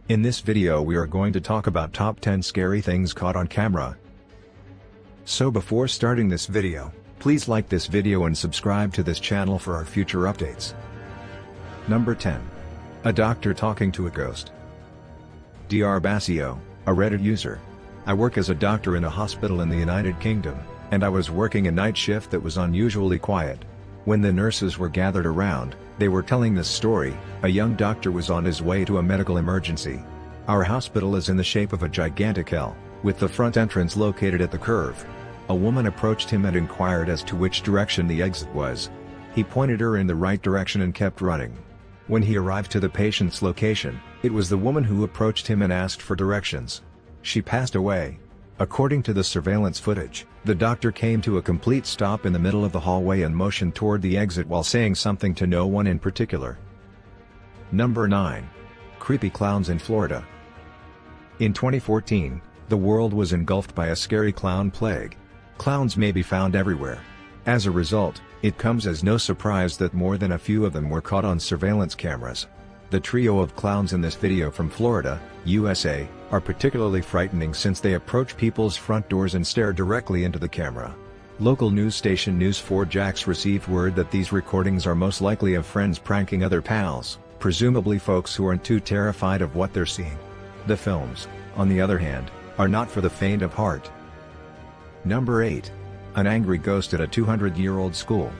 In this video we are going to talk about top 10 scary things caught on camera. So before starting this video, please like this video and subscribe to this channel for our future updates. Number 10. A doctor talking to a ghost. Dr. Basio, a Reddit user. I work as a doctor in a hospital in the United Kingdom, and I was working a night shift that was unusually quiet. When the nurses were gathered around, they were telling this story. A young doctor was on his way to a medical emergency. Our hospital is in the shape of a gigantic L, with the front entrance located at the curve. A woman approached him and inquired as to which direction the exit was. He pointed her in the right direction and kept running. When he arrived to the patient's location, it was the woman who approached him and asked for directions. She passed away. According to the surveillance footage, the doctor came to a complete stop in the middle of the hallway and motioned toward the exit while saying something to no one in particular. Number 9. Creepy clowns in Florida. In 2014, the world was engulfed by a scary clown plague. Clowns may be found everywhere. As a result, it comes as no surprise that more than a few of them were caught on surveillance cameras. The trio of clowns in this video from Florida, USA, are particularly frightening since they approach people's front doors and stare directly into the camera. Local news station News 4 Jax received word that these recordings are most likely of friends pranking other pals, presumably folks who aren't too terrified of what they're seeing. The films, on the other hand, are not for the faint of heart. Number 8. An angry ghost at a 200-year-old school.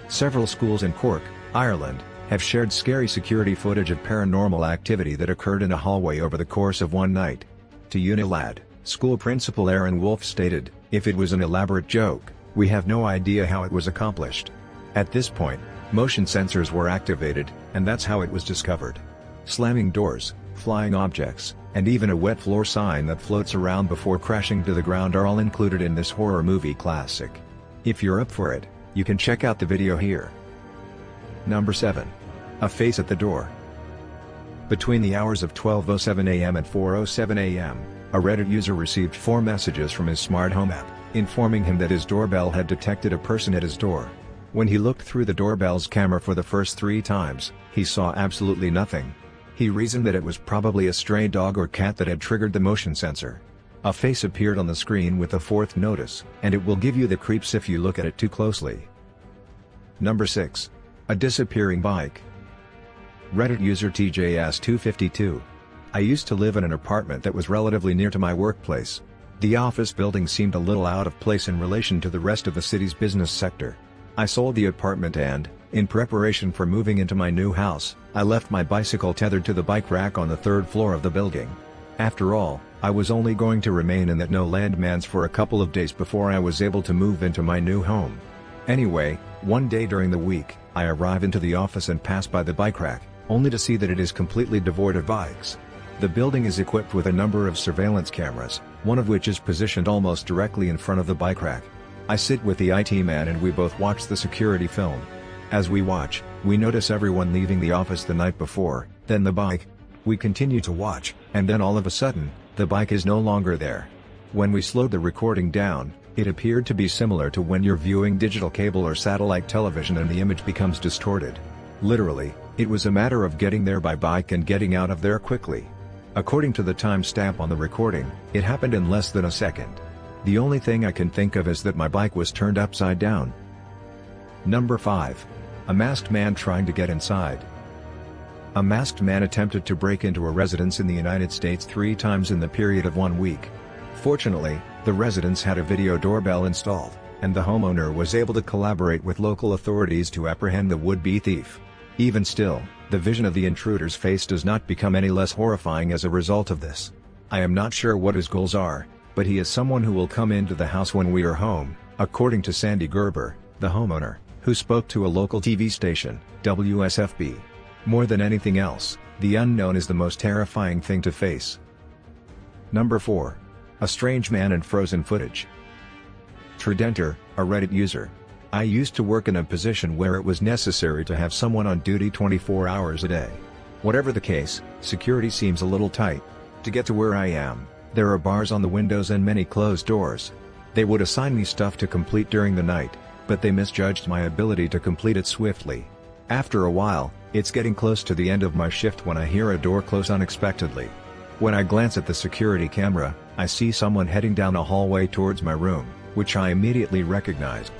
Several schools in Cork, Ireland, have shared scary security footage of paranormal activity that occurred in a hallway over the course of one night. To Unilad, school principal Aaron Wolf stated, "If it was an elaborate joke, we have no idea how it was accomplished. At this point, motion sensors were activated, and that's how it was discovered. Slamming doors, flying objects, and even a wet floor sign that floats around before crashing to the ground are all included in this horror movie classic. If you're up for it, you can check out the video here." Number 7. A face at the door. Between the hours of 12:07 a.m. and 4:07 a.m., a Reddit user received 4 messages from his smart home app, informing him that his doorbell had detected a person at his door. When he looked through the doorbell's camera for the first 3 times, he saw absolutely nothing. He reasoned that it was probably a stray dog or cat that had triggered the motion sensor. A face appeared on the screen with a 4th notice, and it will give you the creeps if you look at it too closely. Number 6. A disappearing bike. Reddit user TJS252. I used to live in an apartment that was relatively near to my workplace. The office building seemed a little out of place in relation to the rest of the city's business sector. I sold the apartment and, in preparation for moving into my new house, I left my bicycle tethered to the bike rack on the 3rd floor of the building. After all, I was only going to remain in that no landmans for a couple of days before I was able to move into my new home. Anyway, one day during the week, I arrive into the office and pass by the bike rack, only to see that it is completely devoid of bikes. The building is equipped with a number of surveillance cameras, one of which is positioned almost directly in front of the bike rack. I sit with the IT man and we both watch the security film. As we watch, we notice everyone leaving the office the night before, then the bike. We continue to watch, and then all of a sudden, the bike is no longer there. When we slowed the recording down, it appeared to be similar to when you're viewing digital cable or satellite television and the image becomes distorted. Literally, it was a matter of getting there by bike and getting out of there quickly. According to the timestamp on the recording, it happened in less than a second. The only thing I can think of is that my bike was turned upside down. Number 5. A masked man trying to get inside. A masked man attempted to break into a residence in the United States 3 times in the period of 1 week. Fortunately, the residence had a video doorbell installed, and the homeowner was able to collaborate with local authorities to apprehend the would-be thief. Even still, the vision of the intruder's face does not become any less horrifying as a result of this. I am not sure what his goals are, but he is someone who will come into the house when we are home, according to Sandy Gerber, the homeowner, who spoke to a local TV station, WSFB. More than anything else, the unknown is the most terrifying thing to face. Number 4. A strange man and frozen footage. Tridenter, a Reddit user. I used to work in a position where it was necessary to have someone on duty 24 hours a day. Whatever the case, security seems a little tight. To get to where I am, there are bars on the windows and many closed doors. They would assign me stuff to complete during the night, but they misjudged my ability to complete it swiftly. After a while, It's getting close to the end of my shift when I hear a door close unexpectedly. When I glance at the security camera, I see someone heading down a hallway towards my room, which I immediately recognized.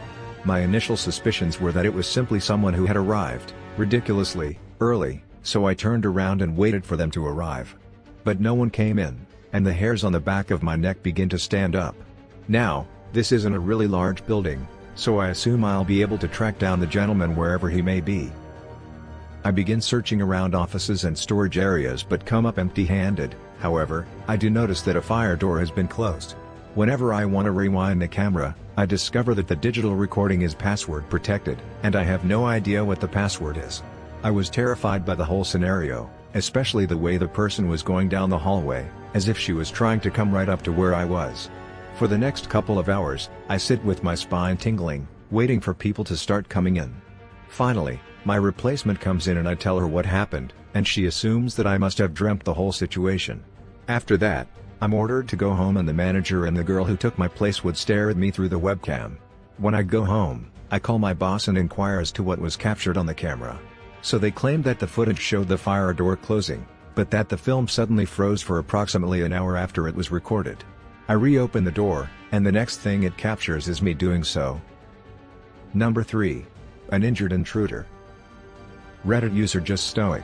My initial suspicions were that it was simply someone who had arrived, ridiculously, early, so I turned around and waited for them to arrive. But no one came in, and the hairs on the back of my neck begin to stand up. Now, this isn't a really large building, so I assume I'll be able to track down the gentleman wherever he may be. I begin searching around offices and storage areas but come up empty-handed. However, I do notice that a fire door has been closed. Whenever I want to rewind the camera, I discover that the digital recording is password protected, and I have no idea what the password is. I was terrified by the whole scenario, especially the way the person was going down the hallway, as if she was trying to come right up to where I was. For the next couple of hours, I sit with my spine tingling, waiting for people to start coming in. Finally, my replacement comes in and I tell her what happened, and she assumes that I must have dreamt the whole situation. After that, I'm ordered to go home and the manager and the girl who took my place would stare at me through the webcam. When I go home, I call my boss and inquire as to what was captured on the camera. So they claimed that the footage showed the fire door closing, but that the film suddenly froze for approximately an hour after it was recorded. I reopen the door, and the next thing it captures is me doing so. Number 3. An injured intruder. Reddit user Just Stoic.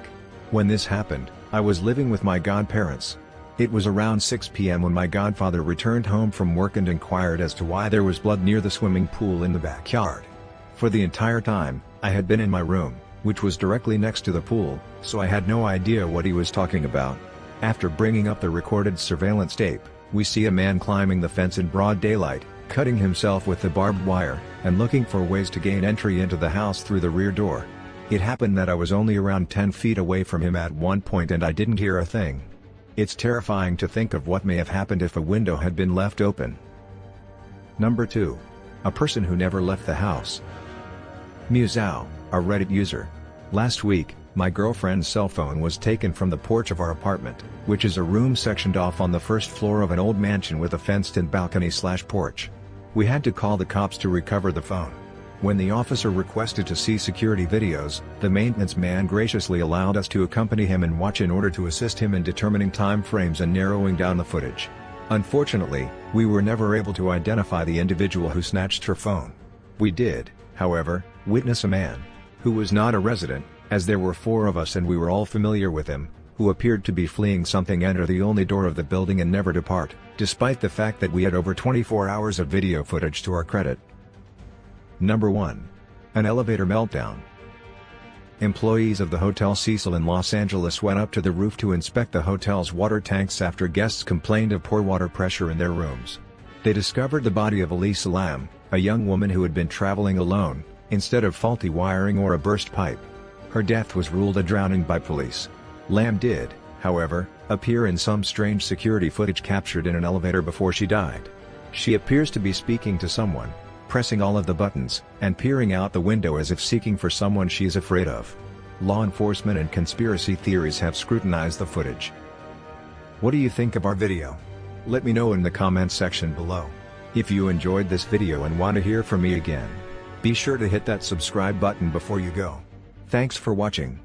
When this happened, I was living with my godparents. It was around 6 p.m. when my godfather returned home from work and inquired as to why there was blood near the swimming pool in the backyard. For the entire time, I had been in my room, which was directly next to the pool, so I had no idea what he was talking about. After bringing up the recorded surveillance tape, we see a man climbing the fence in broad daylight, cutting himself with the barbed wire, and looking for ways to gain entry into the house through the rear door. It happened that I was only around 10 feet away from him at one point and I didn't hear a thing. It's terrifying to think of what may have happened if a window had been left open. Number 2. A person who never left the house. Meow, a Reddit user. Last week, my girlfriend's cell phone was taken from the porch of our apartment, which is a room sectioned off on the first floor of an old mansion with a fenced-in balcony/porch. We had to call the cops to recover the phone. When the officer requested to see security videos, the maintenance man graciously allowed us to accompany him and watch in order to assist him in determining time frames and narrowing down the footage. Unfortunately, we were never able to identify the individual who snatched her phone. We did, however, witness a man, who was not a resident, as there were 4 of us and we were all familiar with him, who appeared to be fleeing something enter the only door of the building and never depart, despite the fact that we had over 24 hours of video footage to our credit. Number 1. An elevator meltdown. Employees of the Hotel Cecil in Los Angeles went up to the roof to inspect the hotel's water tanks after guests complained of poor water pressure in their rooms. They discovered the body of Elisa Lam, a young woman who had been traveling alone, instead of faulty wiring or a burst pipe. Her death was ruled a drowning by police. Lam did, however, appear in some strange security footage captured in an elevator before she died. She appears to be speaking to someone, pressing all of the buttons, and peering out the window as if seeking for someone she is afraid of. Law enforcement and conspiracy theories have scrutinized the footage. What do you think of our video? Let me know in the comments section below. If you enjoyed this video and want to hear from me again, be sure to hit that subscribe button before you go. Thanks for watching.